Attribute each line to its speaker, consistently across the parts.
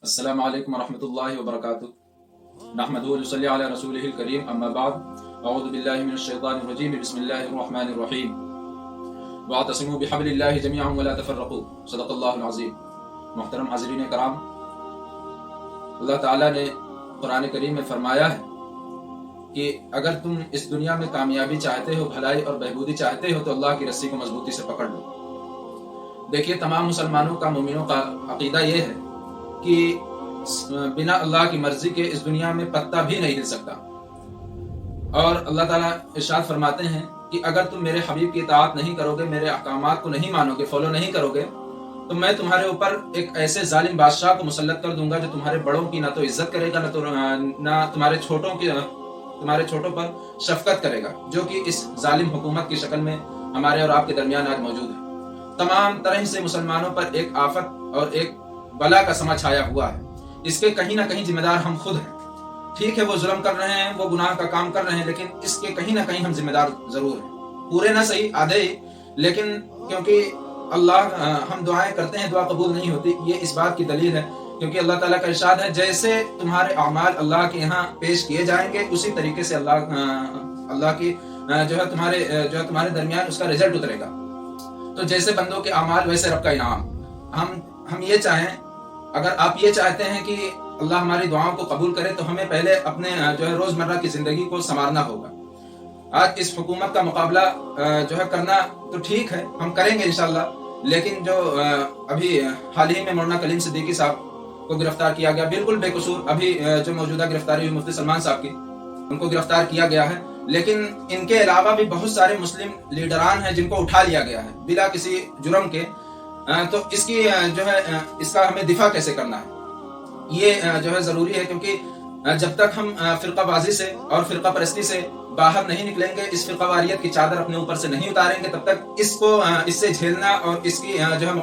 Speaker 1: अस्सलामु अलैकुम वरहमतुल्लाहि वबरकातुह। नहमदुहु व नसल्ली अला रसूलिहिल करीम, अम्मा बाद। अऊज़ु बिल्लाहि मिनश शैतानिर रजीम, बिस्मिल्लाहिर रहमानिर रहीम। वअतसिमू बिहब्लिल्लाहि जमीअन व ला तफर्रकू, सदक़ल्लाहुल अज़ीम। मुहतरम हाज़रीन कराम, अल्लाह ताला ने कुरान करीम में फरमाया है कि अगर तुम इस दुनिया में कामयाबी चाहते हो, भलाई और बहबूदी चाहते हो, तो अल्लाह की रस्सी को मजबूती से पकड़ लो। देखिए, तमाम मुसलमानों का, मोमिनों का अकीदा ये है कि बिना अल्लाह की मर्जी के इस दुनिया में पत्ता भी नहीं हिल सकता। और अल्लाह ताला इरशाद फरमाते हैं कि अगर तुम मेरे हबीब की इताअत नहीं करोगे, मेरे अहकामात को नहीं मानोगे, फॉलो नहीं करोगे, तो मैं तुम्हारे ऊपर एक ऐसे जालिम बादशाह को मुसल्लत कर दूंगा जो तुम्हारे बड़ों की ना तो इज्जत करेगा, ना तुम्हारे छोटों पर शफकत करेगा, जो कि इस जालिम हुकूमत की शक्ल में हमारे और आपके दरमियान आज मौजूद है। तमाम तरह से मुसलमानों पर एक आफत और एक बला का समा छाया हुआ है। इसके कहीं ना कहीं जिम्मेदार हम खुद हैं। ठीक है, वो जुल्म कर रहे हैं, वो गुनाह का काम कर रहे हैं, लेकिन इसके कहीं ना कहीं हम जिम्मेदार जरूर हैं। पूरे ना सही, आधे ही, लेकिन क्योंकि अल्लाह, हम दुआएं करते हैं, दुआ कबूल नहीं होती, ये इस बात की दलील है क्योंकि अल्लाह ताला का इरशाद है, जैसे तुम्हारे अमाल अल्लाह के यहाँ पेश किए जाएंगे, उसी तरीके से अल्लाह की तुम्हारे दरमियान उसका रिजल्ट उतरेगा। तो जैसे बंदों के अमाल वैसे रब का इनाम। हम ये चाहें, अगर आप ये चाहते हैं कि अल्लाह हमारी दुआओं को कबूल करे, तो हमें पहले अपने रोजमर्रा की जिंदगी को संवारना होगा। आज इस हुकूमत का मुकाबला करना तो ठीक है, हम करेंगे इंशाल्लाह, लेकिन जो अभी हाल ही में मौलाना कलीम सिद्दीकी साहब को गिरफ्तार किया गया, बिल्कुल बेकसूर, अभी जो मौजूदा गिरफ्तारी हुई मुफ्ती सलमान साहब की, उनको गिरफ्तार किया गया है, लेकिन इनके अलावा भी बहुत सारे मुस्लिम लीडरान हैं जिनको उठा लिया गया है बिला किसी जुर्म के। तो इसकी इसका हमें दिफा कैसे करना है, ये जरूरी है, क्योंकि जब तक हम फिरकाबाजी से और फिरका परस्ती से बाहर नहीं निकलेंगे, इस फिरकावारियत की चादर अपने ऊपर से नहीं उतारेंगे, तब तक इससे झेलना और इसकी इसका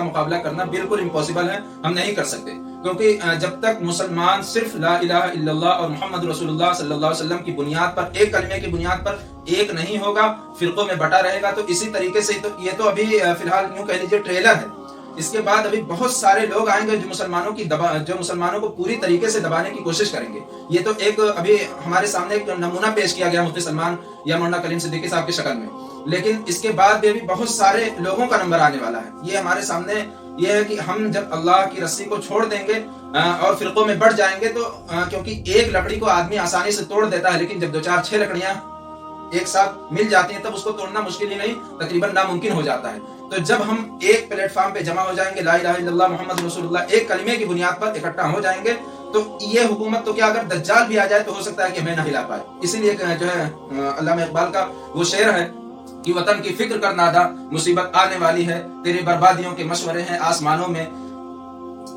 Speaker 1: मुकाबला करना बिल्कुल इम्पॉसिबल है। हम नहीं कर सकते, क्योंकि जब तक मुसलमान सिर्फ ला इलाहा इल्लल्लाह और मोहम्मद रसूलुल्लाह सल्लल्लाहु अलैहि वसल्लम की बुनियाद पर, एक कलमे की बुनियाद पर एक नहीं होगा, फिरकों में बटा रहेगा। तो इसी तरीके से ये तो अभी फिलहाल यूं कह लीजिए ट्रेलर है। इसके बाद अभी बहुत सारे लोग आएंगे जो मुसलमानों को पूरी तरीके से दबाने की कोशिश करेंगे। ये तो एक अभी हमारे सामने एक नमूना पेश किया गया मुफ्ती सलमान या मौलाना कलीम सिद्दीकी साहब की शक्ल में, लेकिन इसके बाद भी अभी बहुत सारे लोगों का नंबर आने वाला है। ये हमारे सामने ये है कि हम जब अल्लाह की रस्सी को छोड़ देंगे और फिरकों में बढ़ जाएंगे, तो क्योंकि एक लकड़ी को आदमी आसानी से तोड़ देता है, लेकिन जब 2 4 6 लकड़ियां एक साथ मिल जाती हैं, तब उसको तोड़ना मुश्किल ही नहीं, तकरीबन नामुमकिन हो जाता है। तो जब हम एक प्लेटफॉर्म पे जमा हो जाएंगे, ला इलाहा इल्लल्लाह मोहम्मद रसूलुल्लाह, एक कलमे की बुनियाद पर इकट्ठा हो जाएंगे, तो ये हुकूमत तो क्या, अगर दज्जाल भी आ जाए तो हो सकता है कि हमें ना हिला पाए। इसीलिए अल्लामा इकबाल का वो शेर है कि वतन की फिक्र कर नादा, मुसीबत आने वाली है, तेरी बर्बादियों के मशवरे हैं आसमानों में,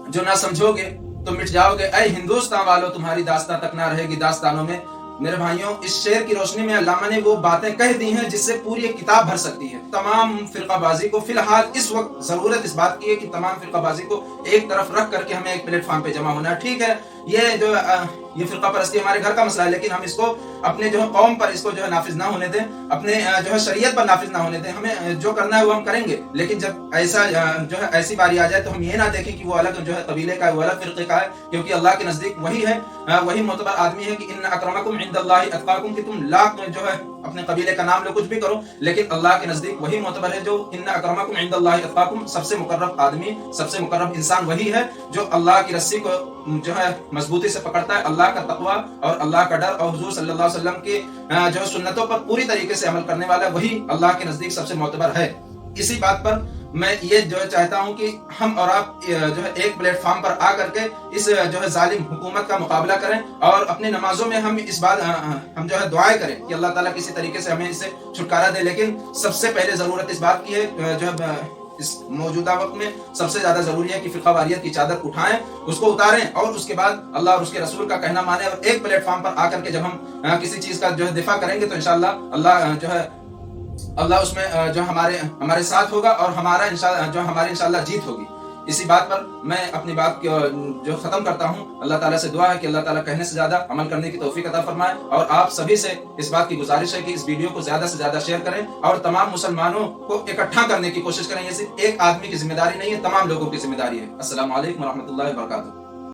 Speaker 1: जो ना समझोगे तो मिट जाओगे, ऐ हिंदुस्तान वालों तुम्हारी दास्तां तक ना रहेगी दास्तानों में। मेरे भाइयों, इस शेर की रोशनी में अल्लामा ने वो बातें कह दी हैं जिससे पूरी एक किताब भर सकती है। तमाम फिरकाबाजी को फिलहाल इस वक्त जरूरत इस बात की है कि तमाम फिरकाबाजी को एक तरफ रख करके हमें एक प्लेटफॉर्म पे जमा होना है। ठीक है, ये फिरका परस्ती हमारे घर का मसला है, लेकिन हम इसको अपने कौम पर इसको नाफिज ना होने दें, अपने शरीयत पर नाफिज ना होने दें। हमें जो करना है वो हम करेंगे, लेकिन जब ऐसी बारी आ जाए तो हम ये ना देखें कि वो अलग कबीले का है, वो अलग फिरके का है, क्योंकि अल्लाह के नजदीक वही है, वही मोतबर आदमी है कि इन्न अकरमकुम इंदल्लाहि अत्काकुम, कि तुम लाख अपने कबीले का नाम लो, कुछ भी करो, लेकिन अल्लाह के नजदीक वही मोतबर है जो इन्न अकरमकुम इंदल्लाहि अत्काकुम, सबसे मुकर्रब आदमी, सबसे मुकर्रब इंसान वही है जो अल्लाह की रस्सी को मजबूती से पकड़ता है। अल्लाह का तकवा और अल्लाह का डर और हुजूर सल्लल्लाहु अलैहि वसल्लम की सुन्नतों पर पूरी तरीके से अमल करने वाला, वही अल्लाह के नजदीक सबसे मोतबर है। इसी बात पर मैं ये चाहता हूं कि हम और आप एक प्लेटफॉर्म पर आ करके इस जालिम हुकूमत का मुकाबला करें, और अपनी नमाजों में हम इस बात हम दुआएं करें कि अल्लाह ताला किसी तरीके से हमें इससे छुटकारा दे। लेकिन सबसे पहले जरूरत इस बात की है, इस मौजूदा वक्त में सबसे ज्यादा जरूरी है कि फिरकावारियत की चादर उठाएं, उसको उतारें, और उसके बाद अल्लाह और उसके रसूल का कहना माने, और एक प्लेटफॉर्म पर आकर के जब हम किसी चीज का दिफा करेंगे, तो इंशाल्लाह अल्लाह उसमें हमारे साथ होगा, और हमारी इंशाल्लाह जीत होगी। اسی بات پر میں اپنی بات جو ختم کرتا ہوں، اللہ تعالیٰ سے دعا ہے کہ اللہ تعالیٰ کہنے سے زیادہ عمل کرنے کی توفیق عطا فرمائے، اور آپ سبھی سے اس بات کی گزارش ہے کہ اس ویڈیو کو زیادہ سے زیادہ شیئر کریں اور تمام مسلمانوں کو اکٹھا کرنے کی کوشش کریں۔ یہ صرف ایک آدمی کی ذمہ داری نہیں ہے، تمام لوگوں کی ذمہ داری ہے۔ السلام علیکم ورحمۃ اللہ وبرکاتہ۔